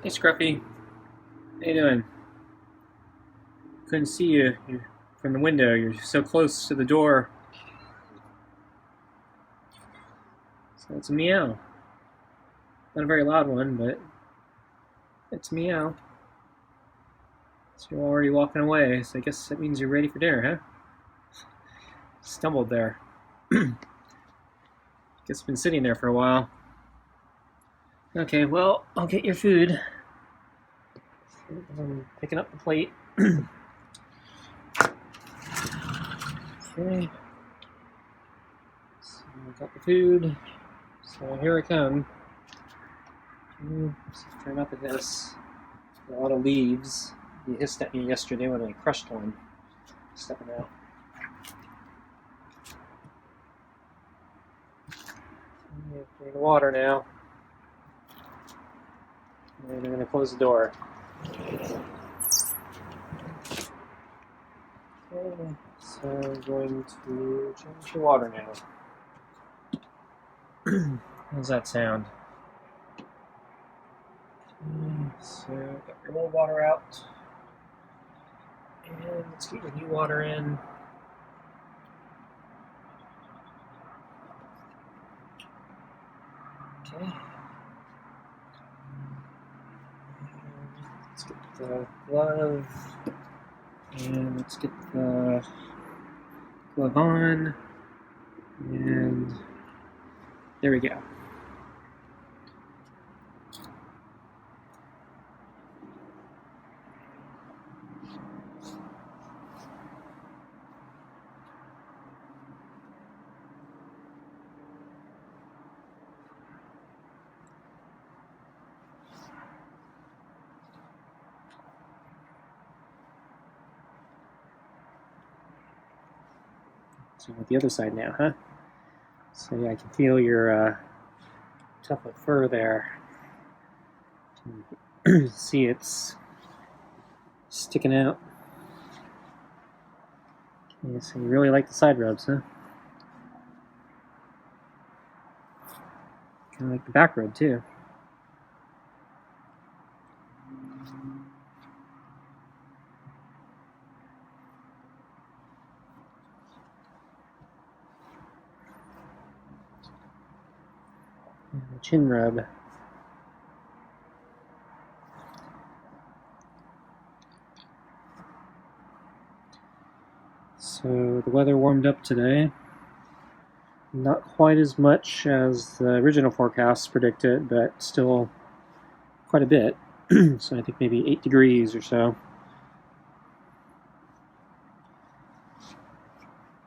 Hey Scruffy, how you doing? Couldn't see you from the window. You're so close to the door. So it's a meow. Not a very loud one, but it's a meow. So you're already walking away, so I guess that means you're ready for dinner, huh? Stumbled there. Guess it's been sitting there for a while. Okay, well, I'll get your food. I'm picking up the plate. Okay. So I got the food. So here I come. Let's try not to hiss. A lot of leaves. You hissed at me yesterday when I crushed one. Stepping out. Getting the water now. And I'm going to close the door. Okay, so I'm going to change the water now. How's that sound? Okay, so got your old water out. And let's get your new water in. Okay. Let's get the glove. And let's get the glove on. And there we go. So with the other side now, huh? So yeah, I can feel your tuft of fur there. You can see it's sticking out. Okay, so you really like the side rubs, huh? Kind of like the back rub too. And the chin rub. So the weather warmed up today. Not quite as much as the original forecast predicted, but still quite a bit. So I think maybe 8 degrees or so.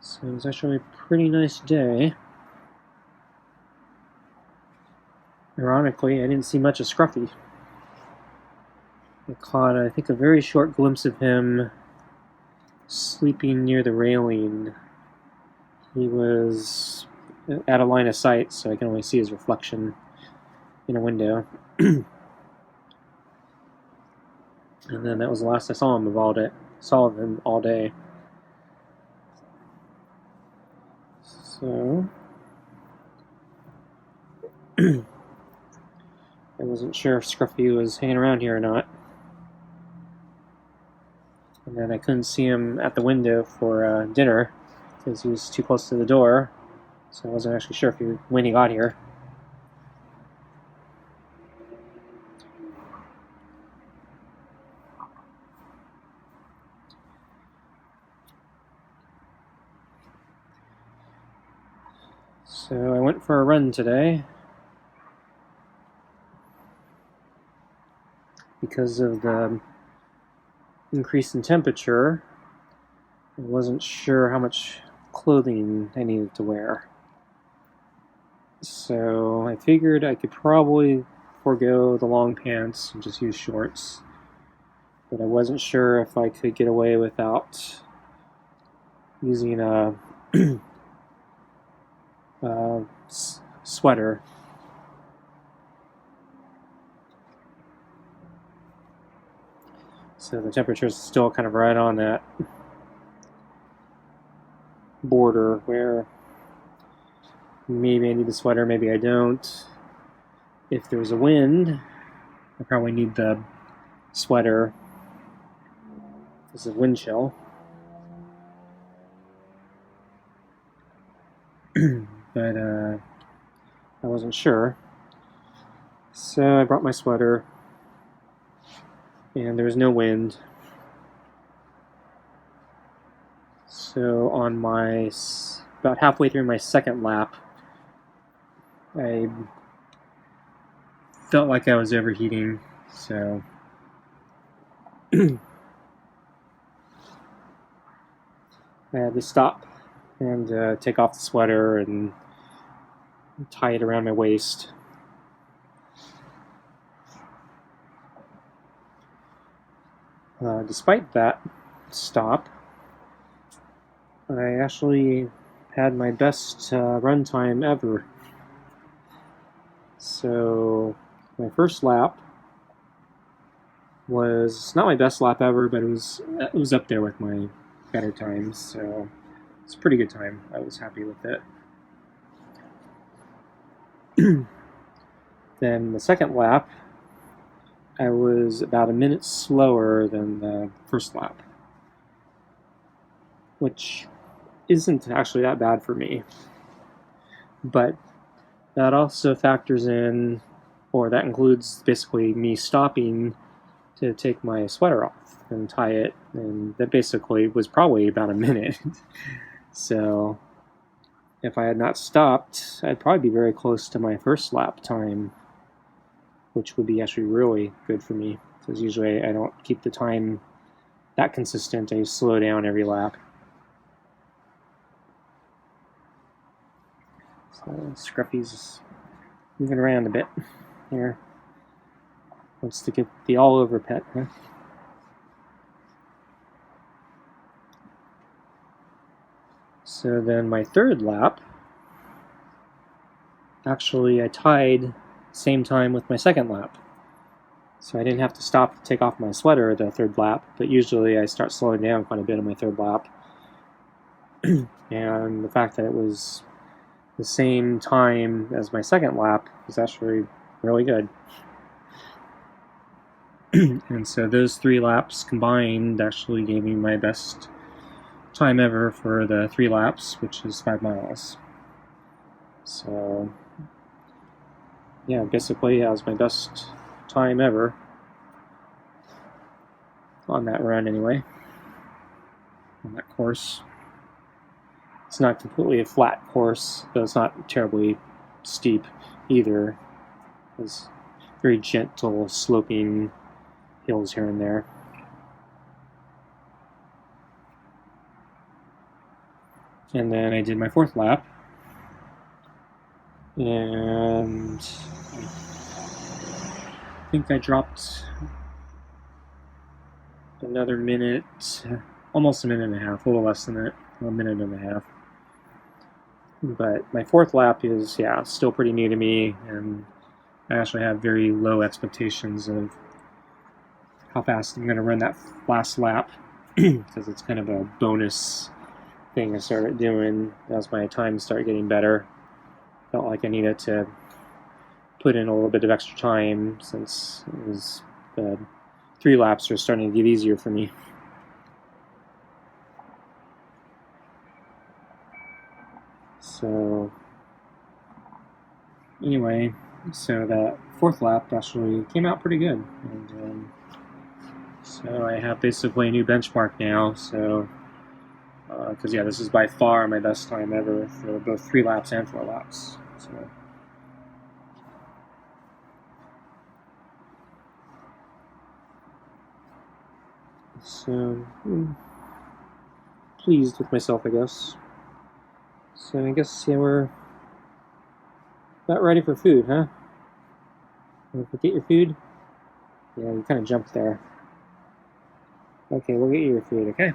So it was actually a pretty nice day. Ironically, I didn't see much of Scruffy. I caught, I think, a very short glimpse of him sleeping near the railing. He was out of line of sight, so I can only see his reflection in a window. And then that was the last I saw him all day. So I wasn't sure if Scruffy was hanging around here or not. And then I couldn't see him at the window for dinner because he was too close to the door. So I wasn't actually sure when he got here. So I went for a run today. Because of the increase in temperature, I wasn't sure how much clothing I needed to wear. So I figured I could probably forego the long pants and just use shorts. But I wasn't sure if I could get away without using a sweater. So the temperature is still kind of right on that border where maybe I need a sweater, maybe I don't. If there's a wind, I probably need the sweater as a wind chill. But I wasn't sure. So I brought my sweater, and there was no wind. So on my, about halfway through my second lap, I felt like I was overheating, so I had to stop and take off the sweater and tie it around my waist. Despite that stop, I actually had my best run time ever. So my first lap was not my best lap ever, but it was up there with my better times, so it's a pretty good time. I was happy with it. Then the second lap, I was about a minute slower than the first lap, which isn't actually that bad for me. But that also factors in, or that includes basically me stopping to take my sweater off and tie it, and that basically was probably about a minute. So if I had not stopped, I'd probably be very close to my first lap time, which would be actually really good for me, because usually I don't keep the time that consistent. I slow down every lap. So Scruffy's moving around a bit here. Wants to get the all-over pet, huh? So then my third lap, actually I tied same time with my second lap. So I didn't have to stop to take off my sweater the third lap, but usually I start slowing down quite a bit on my third lap. And the fact that it was the same time as my second lap was actually really good. And so those 3 laps combined actually gave me my best time ever for the 3 laps, which is 5 miles. So yeah, basically that was my best time ever on that run anyway, on that course. It's not completely a flat course, but it's not terribly steep either. It's very gentle sloping hills here and there. And then I did my 4th lap, and I think I dropped another minute, almost a minute and a half, a little less than that, a minute and a half. But my 4th lap is, yeah, still pretty new to me, and I actually have very low expectations of how fast I'm going to run that last lap, because it's kind of a bonus thing I started doing as my times start getting better. Felt like I needed to put in a little bit of extra time, since it was the 3 laps are starting to get easier for me. So anyway, so that 4th lap actually came out pretty good, and so I have basically a new benchmark now. So because yeah, this is by far my best time ever for both 3 laps and 4 laps. So pleased with myself, I guess. So I guess, yeah, we're about ready for food, huh? You get your food? Yeah, you kind of jumped there. Okay, we'll get you your food, okay?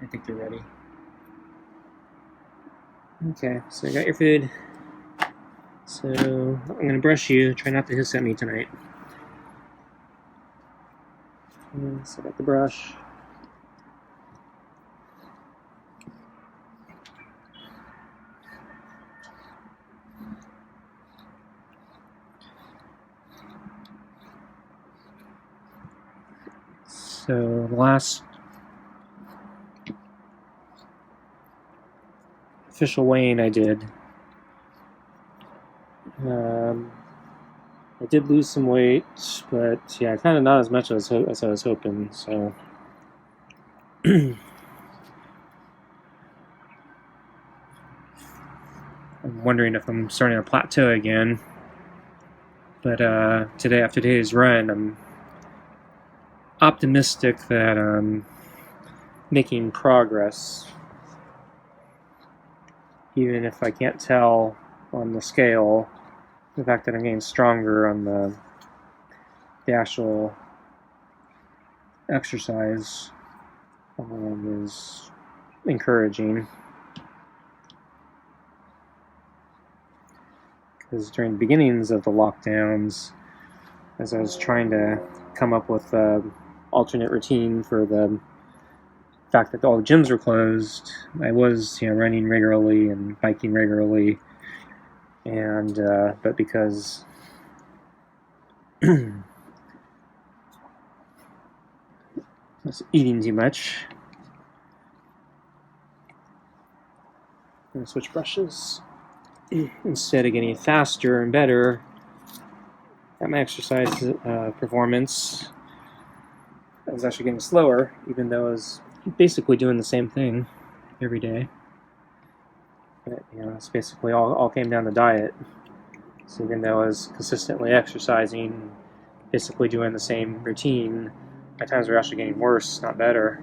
I think you're ready. Okay, so you got your food. So I'm going to brush you. Try not to hiss at me tonight. So I got the brush. So the last official weighing I did, I did lose some weight, but yeah, kind of not as much as I was hoping. So I'm wondering if I'm starting to plateau again. But today, after today's run, I'm optimistic that I'm making progress, even if I can't tell on the scale. The fact that I'm getting stronger on the actual exercise is encouraging. Because during the beginnings of the lockdowns, as I was trying to come up with an alternate routine for the fact that all the gyms were closed, I was running regularly and biking regularly, and but because I was eating too much. I'm gonna switch brushes. Instead of getting faster and better at my exercise performance, I was actually getting slower, even though I was basically doing the same thing every day. But it's basically all came down to diet. So even though I was consistently exercising, basically doing the same routine, my times were actually getting worse, not better.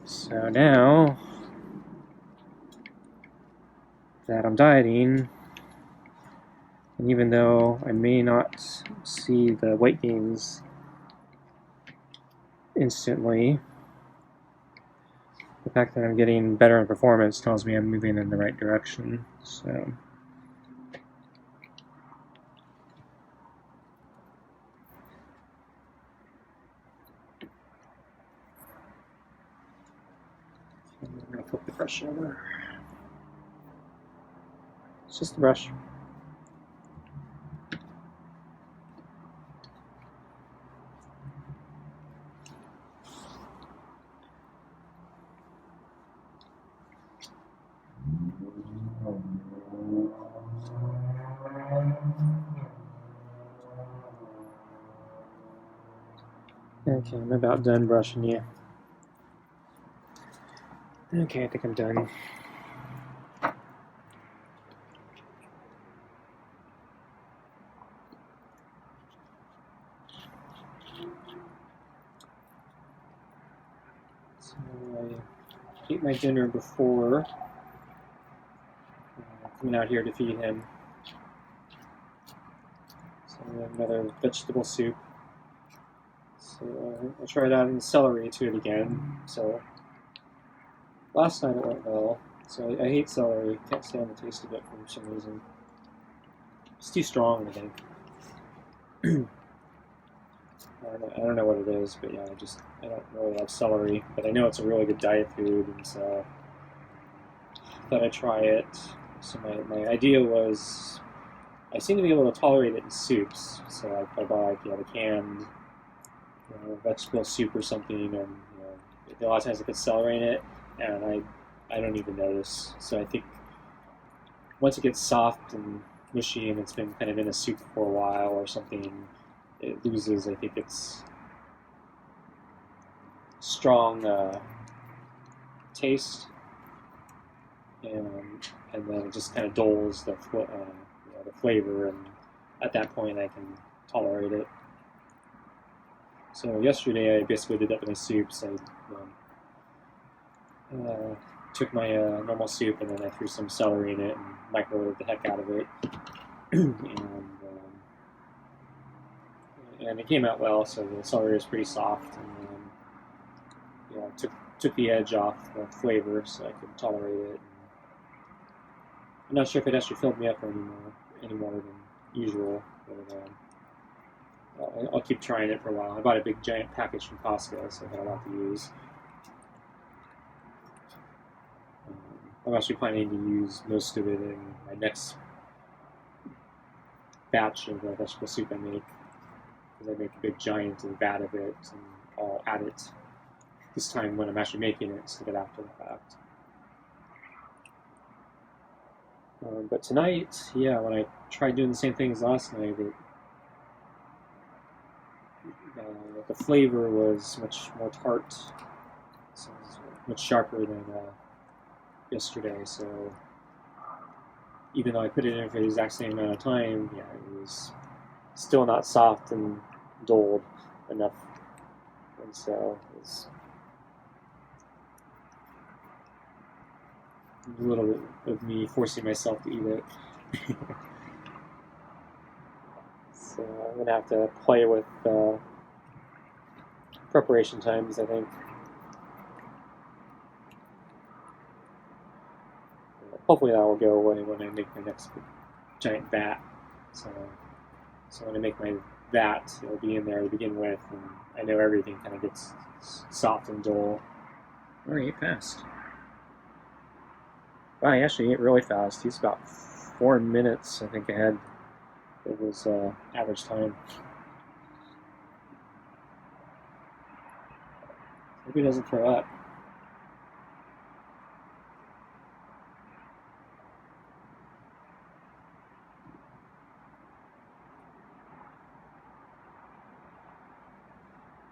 So now that I'm dieting, and even though I may not see the weight gains instantly, the fact that I'm getting better in performance tells me I'm moving in the right direction. So I'm going to flip the brush over. It's just the brush. Okay, I'm about done brushing you. Okay, I think I'm done. So I ate my dinner before coming out here to feed him. So another vegetable soup. So I tried adding celery to it again. So last night it went well. So I hate celery. Can't stand the taste of it for some reason. It's too strong, I think. I don't know what it is, but yeah, I don't really like celery. But I know it's a really good diet food, and so I thought I'd try it. So my idea was, I seem to be able to tolerate it in soups. So I buy the canned vegetable soup or something, and a lot of times I put celery in it, and I don't even notice. So I think once it gets soft and mushy and it's been kind of in a soup for a while or something, it loses, I think, its strong taste, and then it just kind of dulls the flavor, and at that point I can tolerate it. So yesterday I basically did that with my soups. I took my normal soup and then I threw some celery in it and microwaved the heck out of it, and it came out well. So the celery was pretty soft, and took the edge off the flavor, so I could tolerate it. I'm not sure if it actually filled me up any more than usual, but I'll keep trying it for a while. I bought a big giant package from Costco, so I got a lot to use. I'm actually planning to use most of it in my next batch of vegetable soup I make. because I make a big giant vat of it, and I'll add it this time when I'm actually making it instead of after the fact. But tonight, yeah, when I tried doing the same thing as last night, the flavor was much more tart, so it was much sharper than yesterday. So even though I put it in for the exact same amount of time, yeah, it was still not soft and dulled enough, and so it was a little bit of me forcing myself to eat it. So I'm gonna have to play with preparation times, I think. Hopefully that will go away when I make my next giant vat. So when I make my vat, it'll be in there to begin with, and I know everything kind of gets soft and dull. Oh, he ate fast. Wow, he actually ate really fast. He's about 4 minutes, I think, ahead of his average time. Hope he doesn't throw up.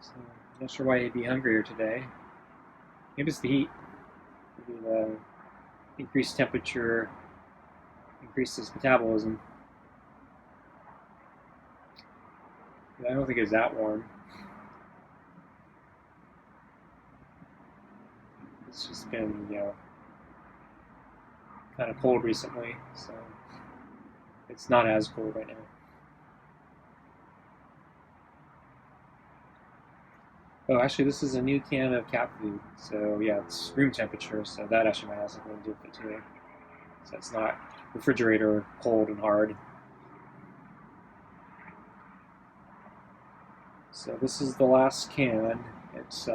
So, I'm not sure why he'd be hungrier today. Maybe it's the heat. Maybe the increased temperature increases metabolism. But I don't think it was that warm. It's just been, kind of cold recently, so it's not as cold right now. Oh, actually, this is a new can of cat food, so yeah, it's room temperature, so that actually might have something to do with it too. So it's not refrigerator cold and hard. So this is the last can. It's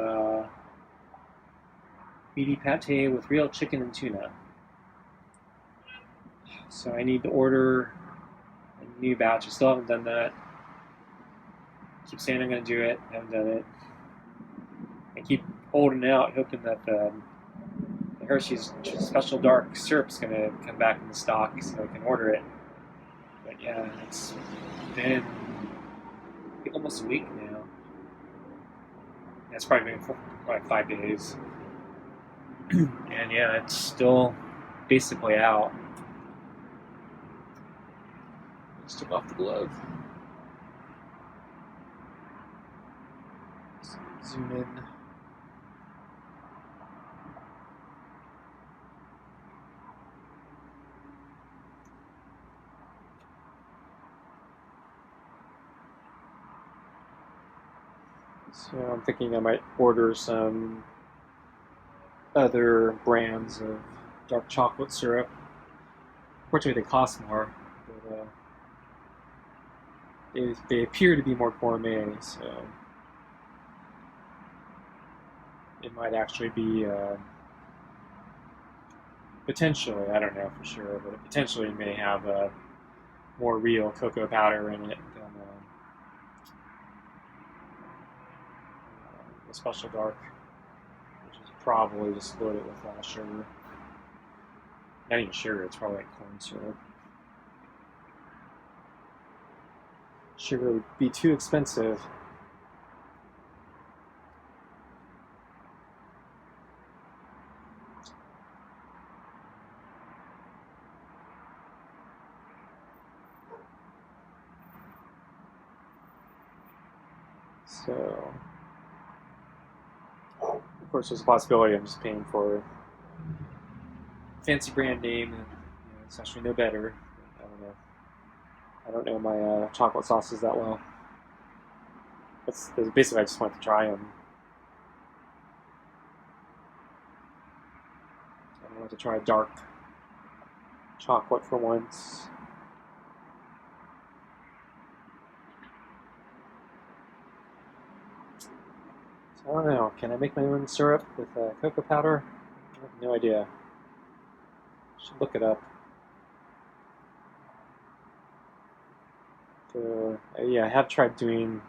meaty pate with real chicken and tuna. So I need to order a new batch. I still haven't done that. I keep saying I'm going to do it. I haven't done it. I keep holding out, hoping that the Hershey's Special Dark Syrup's going to come back in the stock so I can order it. But yeah, it's been almost a week now. It's probably been like 5 days. And yeah, it's still basically out. Just took off the glove. Zoom in. So I'm thinking I might order some other brands of dark chocolate syrup. Fortunately, they cost more, but they appear to be more gourmet, so it might actually be potentially, I don't know for sure, but it potentially may have more real cocoa powder in it than the Special Dark, which is probably just loaded with sugar. Not even sugar, it's probably like corn syrup. Sugar would be too expensive. So, of course, there's a possibility I'm just paying for a fancy brand name, and it's actually no better. I don't know. I don't know my chocolate sauces that well. That's basically I just wanted to try them. I wanted to try dark chocolate for once. So I don't know. Can I make my own syrup with cocoa powder? I have no idea. Should look it up. Yeah, I have tried doing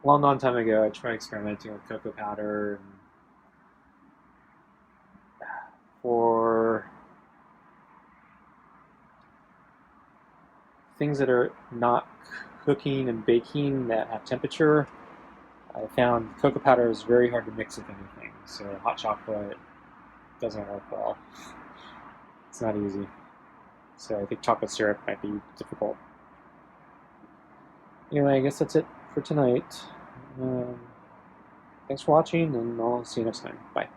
long time ago, I tried experimenting with cocoa powder and for things that are not cooking and baking that have temperature. I found cocoa powder is very hard to mix with anything, so hot chocolate doesn't work well. It's not easy. So I think chocolate syrup might be difficult. Anyway, I guess that's it for tonight. Um, Thanks for watching, and I'll see you next time. Bye.